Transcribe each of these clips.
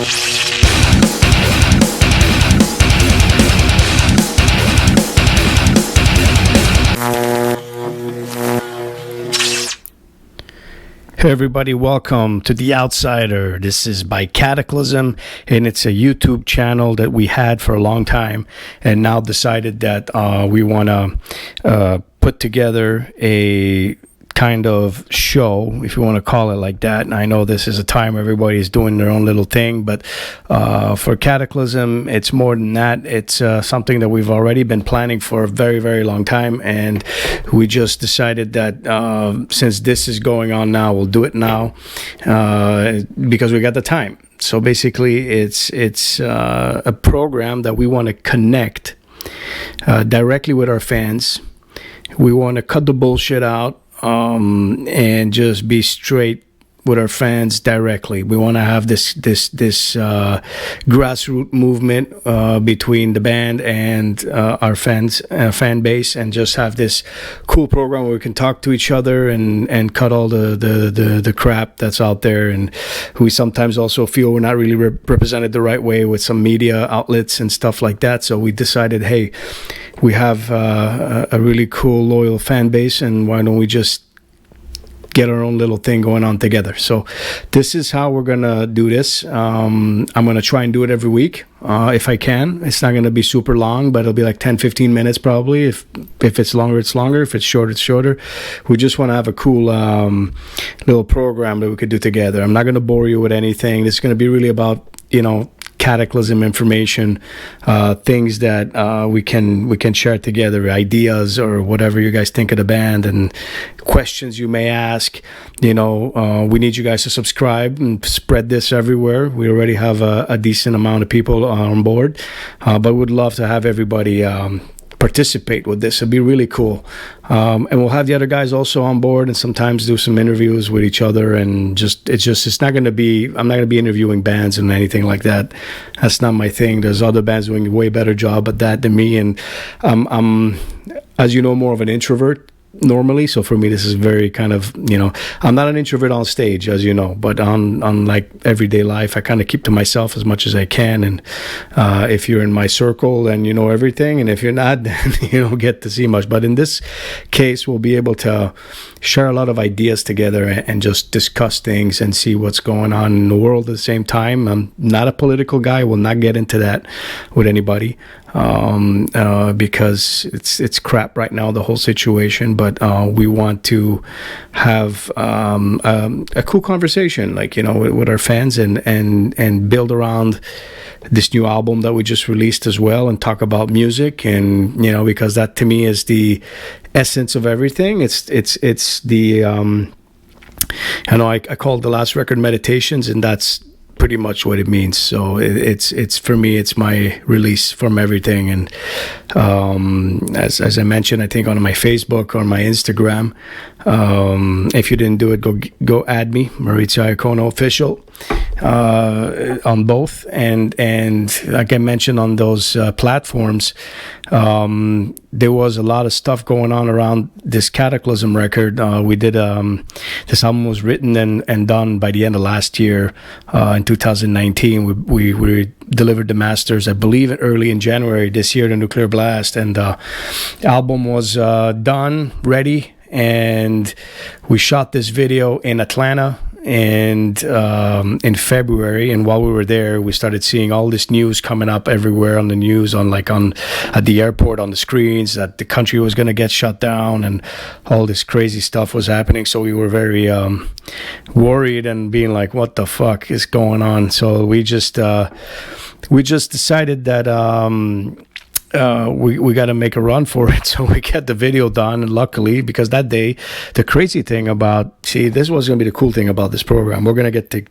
Hey everybody, welcome to The Outsider. This is by Kataklysm, and it's a YouTube channel that we had for a long time, and now decided that we want to put together a kind of show, if you want to call it like that. And I know this is a time everybody's doing their own little thing, but for Kataklysm, it's more than that. It's something that we've already been planning for a very, very long time, and we just decided that since this is going on now, we'll do it now because we got the time. So basically, it's a program that we want to connect directly with our fans. We want to cut the bullshit out and just be straight with our fans directly. We want to have this grassroots movement between the band and our fans, fan base, and just have this cool program where we can talk to each other and cut all the crap that's out there. And we sometimes also feel we're not really represented the right way with some media outlets and stuff like that. So we decided, hey, we have a really cool, loyal fan base, and why don't we just get our own little thing going on together. So this is how we're gonna do this. I'm gonna try and do it every week if I can. It's not gonna be super long, but it'll be like 10-15 minutes probably. If it's longer, it's longer. If it's short, it's shorter. We just want to have a cool little program that we could do together. I'm not gonna bore you with anything. This is gonna be really about, Kataklysm information, things that we can share together, ideas or whatever you guys think of the band, and questions you may ask. We need you guys to subscribe and spread this everywhere. We already have a decent amount of people on board, but we'd love to have everybody participate with this. It'd be really cool. And we'll have the other guys also on board and sometimes do some interviews with each other. And it's not going to be, I'm not going to be interviewing bands and anything like that. That's not my thing. There's other bands doing a way better job at that than me. And I'm, as you know, more of an introvert normally, so for me this is very kind of, I'm not an introvert on stage, as you know, but on like everyday life I kind of keep to myself as much as I can. And if you're in my circle, then you know everything, and if you're not, then you don't get to see much. But in this case, we'll be able to share a lot of ideas together and just discuss things and see what's going on in the world at the same time. I'm not a political guy, will not get into that with anybody because it's crap right now, the whole situation. But we want to have a cool conversation, like, with our fans and build around this new album that we just released as well, and talk about music. And because that to me is the essence of everything. It's the I called the last record Meditations, and that's pretty much what it means. So it's for me, it's my release from everything. And as I mentioned, I think on my Facebook or my Instagram, if you didn't do it, go add me, Maurizio Iacono official, on both. And like I mentioned on those platforms, there was a lot of stuff going on around this Kataklysm record. We did this album was written and done by the end of last year. In 2019, we delivered the masters, I believe, early in January this year, the Nuclear Blast, and the album was done, ready, and we shot this video in Atlanta. And in February, and while we were there, we started seeing all this news coming up everywhere on the news, at the airport, on the screens, that the country was going to get shut down, and all this crazy stuff was happening. So we were very worried and being like, "What the fuck is going on?" So we just decided that we got to make a run for it. So we get the video done, and luckily, because that day, the crazy thing this was going to be the cool thing about this program. We're going to get to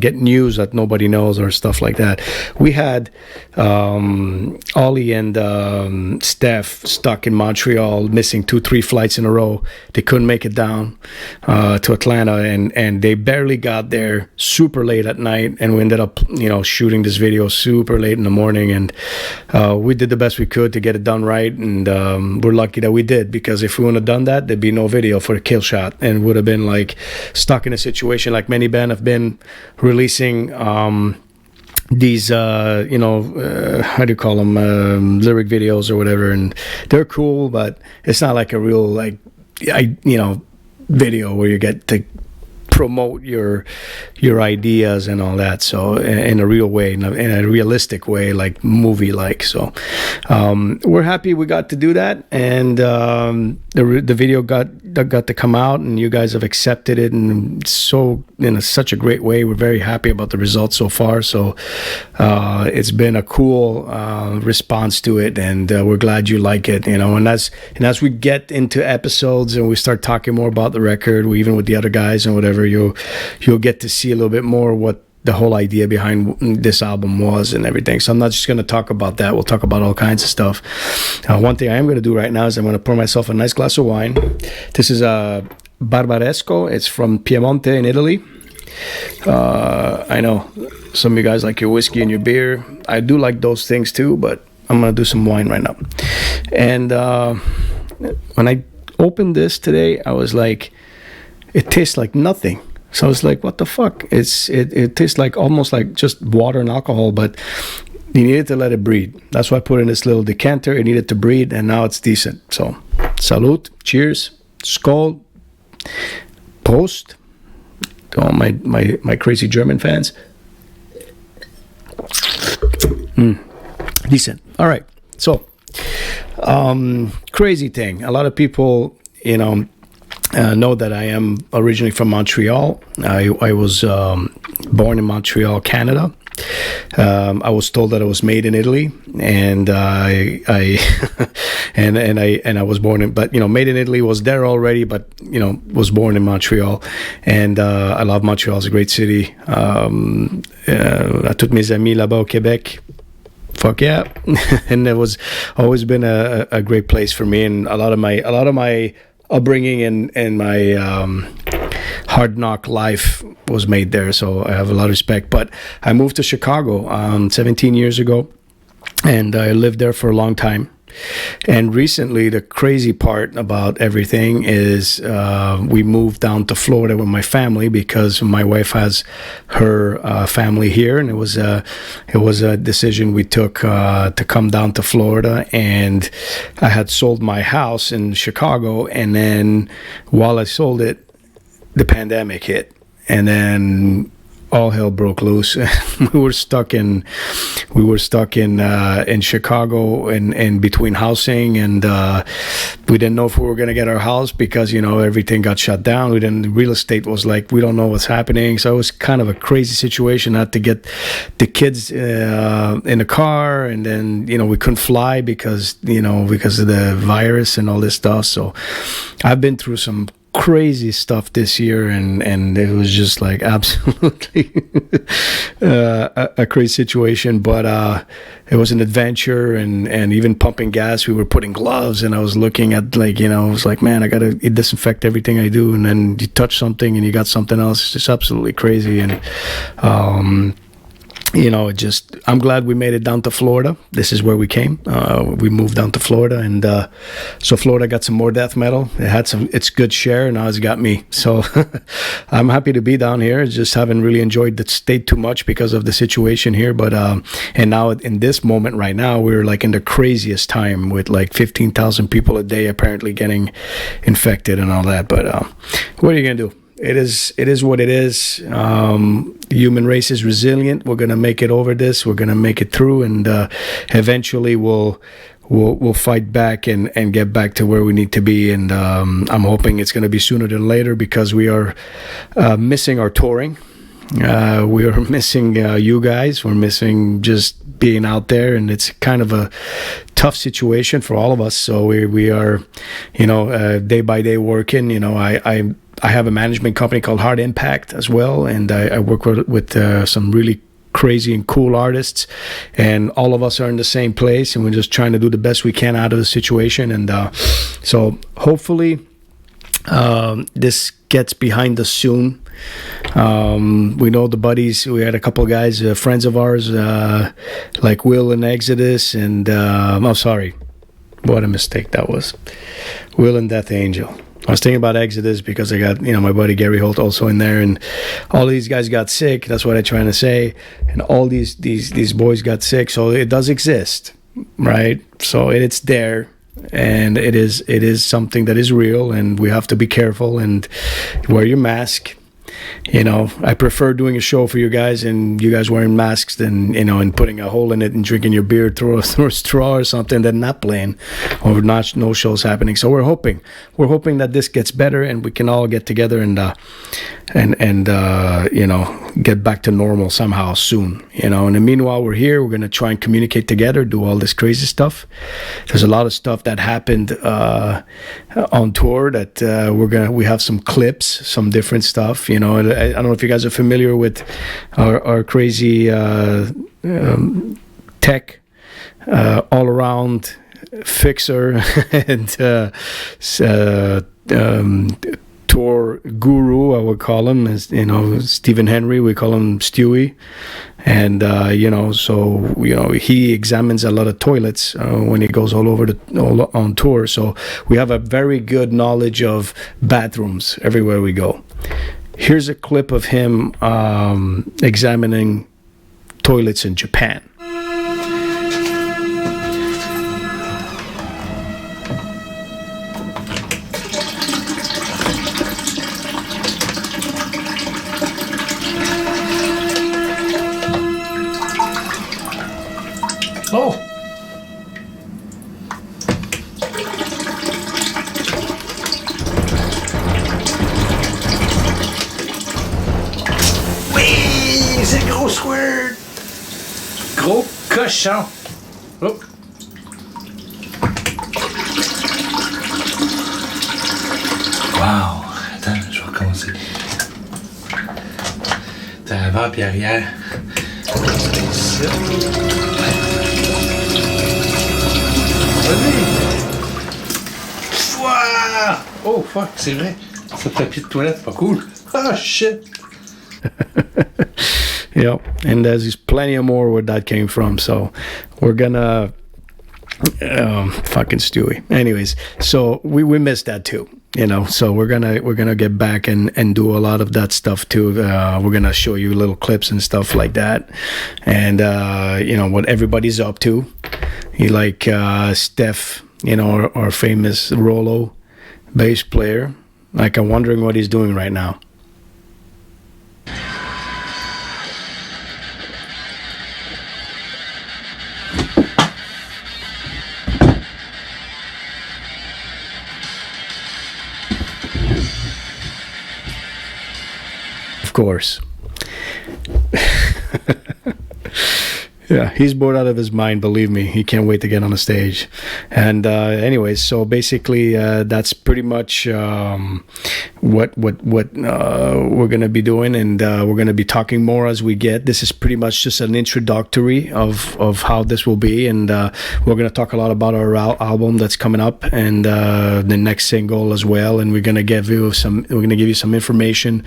get news that nobody knows or stuff like that. We had Ollie and Steph stuck in Montreal, missing 2-3 flights in a row. They couldn't make it down to Atlanta, and they barely got there super late at night, and we ended up shooting this video super late in the morning. And we did the best we could to get it done right, and we're lucky that we did, because if we wouldn't have done that, there'd be no video for the kill shot, and would have been like stuck in a situation like many bands have been releasing these how do you call them, lyric videos or whatever, and they're cool, but it's not like a real video where you get to promote your ideas and all that, so in a real way, in a realistic way, like movie like. So we're happy we got to do that, and the video got to come out, and you guys have accepted it, and so in such a great way. We're very happy about the results so far, so it's been a cool response to it, and we're glad you like it, and as we get into episodes and we start talking more about the record, even with the other guys and whatever, you'll get to see a little bit more what the whole idea behind this album was and everything. So I'm not just going to talk about that. We'll talk about all kinds of stuff. One thing I am going to do right now is I'm going to pour myself a nice glass of wine. This is a Barbaresco. It's from Piemonte in Italy. I know some of you guys like your whiskey and your beer. I do like those things too, but I'm going to do some wine right now. And when I opened this today, I was like, it tastes like nothing. So I was like, what the fuck? It tastes like almost like just water and alcohol, but you needed to let it breathe. That's why I put in this little decanter. It needed to breathe, and now it's decent. So, salute, cheers, skål, Prost, to all my crazy German fans. Decent. All right. So, crazy thing. A lot of people, know that I am originally from Montreal. I was born in Montreal, Canada. I was told that I was made in Italy, and I was born in, but made in Italy, was there already, but was born in Montreal, and I love Montreal. It's a great city. À toutes mes amis là-bas au Québec. Fuck yeah. And it was always been a great place for me, and a lot of my upbringing and my hard knock life was made there, so I have a lot of respect. But I moved to Chicago 17 years ago, and I lived there for a long time. And recently, the crazy part about everything is we moved down to Florida with my family, because my wife has her family here, and it was a decision we took to come down to Florida. And I had sold my house in Chicago, and then while I sold it, the pandemic hit, and then all hell broke loose. we were stuck in Chicago and between housing, and we didn't know if we were going to get our house because everything got shut down. Real estate was like, we don't know what's happening. So it was kind of a crazy situation. I had to get the kids in the car, and then we couldn't fly because of the virus and all this stuff. So I've been through some crazy stuff this year, and it was just like absolutely a crazy situation, but it was an adventure, and even pumping gas, we were putting gloves, and I was looking at I was like, man, I gotta disinfect everything I do, and then you touch something and you got something else. It's just absolutely crazy. And I'm glad we made it down to Florida. This is where we came. We moved down to Florida, and so Florida got some more death metal. It had its good share, now it's got me. So I'm happy to be down here. Just haven't really enjoyed the state too much because of the situation here. But and now in this moment right now, we're like in the craziest time with like 15,000 people a day apparently getting infected and all that. But what are you gonna do? It is what it is. The human race is resilient. We're gonna make it over this. We're gonna make it through, and eventually we'll fight back and get back to where we need to be. And I'm hoping it's gonna be sooner than later, because we are missing our touring. We are missing you guys. We're missing just being out there, and it's kind of a tough situation for all of us. So we are, day by day working. I have a management company called Hard Impact as well, and I work with some really crazy and cool artists, and all of us are in the same place, and we're just trying to do the best we can out of the situation. And so hopefully this gets behind us soon. We know the buddies. We had a couple of guys, friends of ours, like Will and Exodus, and what a mistake that was. Will and Death Angel. I was thinking about Exodus because I got, my buddy Gary Holt also in there, and all these guys got sick. That's what I'm trying to say. And all these boys got sick. So it does exist, right? So it's there, and it is something that is real, and we have to be careful and wear your mask. I prefer doing a show for you guys and you guys wearing masks than, and putting a hole in it and drinking your beer through a straw or something, than not playing or no shows happening. So we're hoping that this gets better and we can all get together and get back to normal somehow soon. And then meanwhile, we're here. We're going to try and communicate together, do all this crazy stuff. There's a lot of stuff that happened on tour that we have some clips, some different stuff. I don't know if you guys are familiar with our crazy tech all around fixer and tour guru, I would call him, as Stephen Henry. We call him Stewie, and he examines a lot of toilets when he goes all on tour. So we have a very good knowledge of bathrooms everywhere we go. Here's a clip of him examining toilets in Japan. Oh. Oui, c'est gros squirt. Gros cochon. Oh. Wow. Attends, je vais recommencer. T'as avant puis arrière. C'est ici. Oh fuck, c'est vrai. Ce papier de toilette, c'est pas cool. Oh shit. Yeah, and there's plenty of more where that came from. So we're gonna fucking Stewie. Anyways, so we missed that too. So we're gonna get back and do a lot of that stuff too. We're gonna show you little clips and stuff like that, and what everybody's up to. You like Steph, our famous Rolo bass player. Like, I'm wondering what he's doing right now. Of course. Yeah, he's bored out of his mind, believe me. He can't wait to get on the stage. And anyways, so basically that's pretty much what we're going to be doing, and we're going to be talking more as we get. This is pretty much just an introductory of how this will be, and we're going to talk a lot about our album that's coming up, and the next single as well. And we're going to give you some information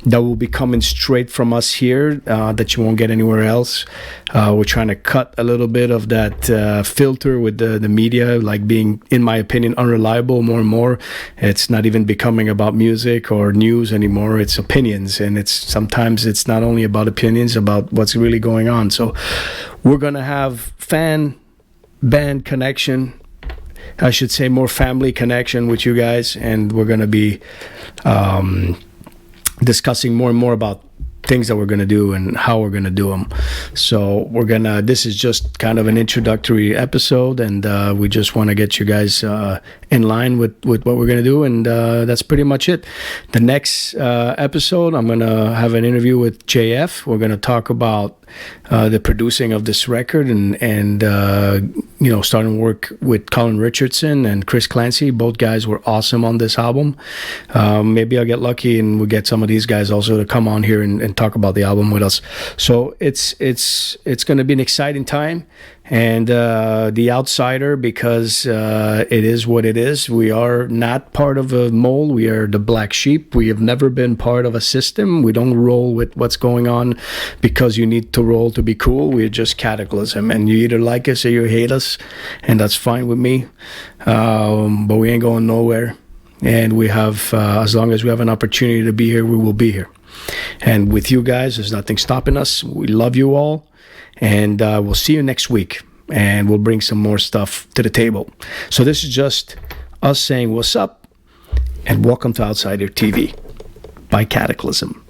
that will be coming straight from us here that you won't get anywhere else. We're trying to cut a little bit of that filter with the media, like being, in my opinion, unreliable more and more. It's not even becoming about music or news anymore. It's opinions, and sometimes it's not only about opinions, about what's really going on. So we're gonna have fan-band connection, I should say more family connection with you guys, and we're gonna be discussing more and more about things that we're going to do and how we're going to do them. So this is just kind of an introductory episode, and we just want to get you guys in line with what we're going to do, and that's pretty much it. The next episode, I'm going to have an interview with JF. We're going to talk about the producing of this record, and starting work with Colin Richardson and Chris Clancy. Both guys were awesome on this album. Maybe I'll get lucky and we'll get some of these guys also to come on here and talk about the album with us. So it's going to be an exciting time. And the outsider, because it is what it is. We are not part of a mold. We are the black sheep. We have never been part of a system. We don't roll with what's going on because you need to roll to be cool. We're just Kataklysm, and you either like us or you hate us, and that's fine with me. But we ain't going nowhere. and we have, as long as we have an opportunity to be here, we will be here. And with you guys, there's nothing stopping us. We love you all, and we'll see you next week, and we'll bring some more stuff to the table. So this is just us saying what's up, and welcome to Outsider TV by Kataklysm.